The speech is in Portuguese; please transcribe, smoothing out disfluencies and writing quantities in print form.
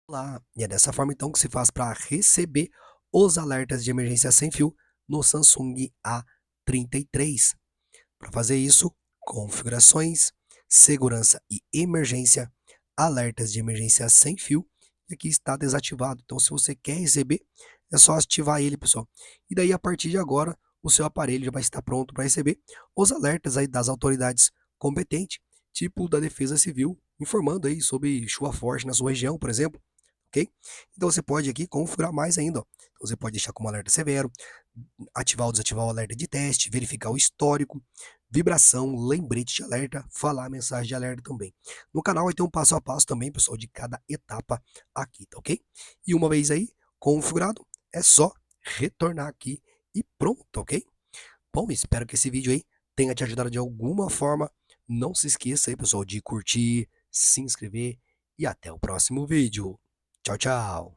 Lá, e é dessa forma então que se faz para receber os alertas de emergência sem fio no Samsung A33. Para fazer isso, configurações, segurança e emergência, alertas de emergência sem fio, e aqui está desativado. Então, se você quer receber, é só ativar ele, pessoal. E daí, a partir de agora, o seu aparelho já vai estar pronto para receber os alertas aí das autoridades competentes, tipo da Defesa Civil, informando aí sobre chuva forte na sua região, por exemplo, ok? Então você pode aqui configurar mais ainda, ó. Então, você pode deixar como alerta severo, ativar ou desativar o alerta de teste, verificar o histórico, vibração, lembrete de alerta, falar a mensagem de alerta também. No canal vai ter um passo a passo também, pessoal, de cada etapa aqui, tá ok? E uma vez aí configurado, é só retornar aqui e pronto, ok? Bom, espero que esse vídeo aí tenha te ajudado de alguma forma. Não se esqueça aí, pessoal, de curtir, se inscrever e até o próximo vídeo. Tchau, tchau!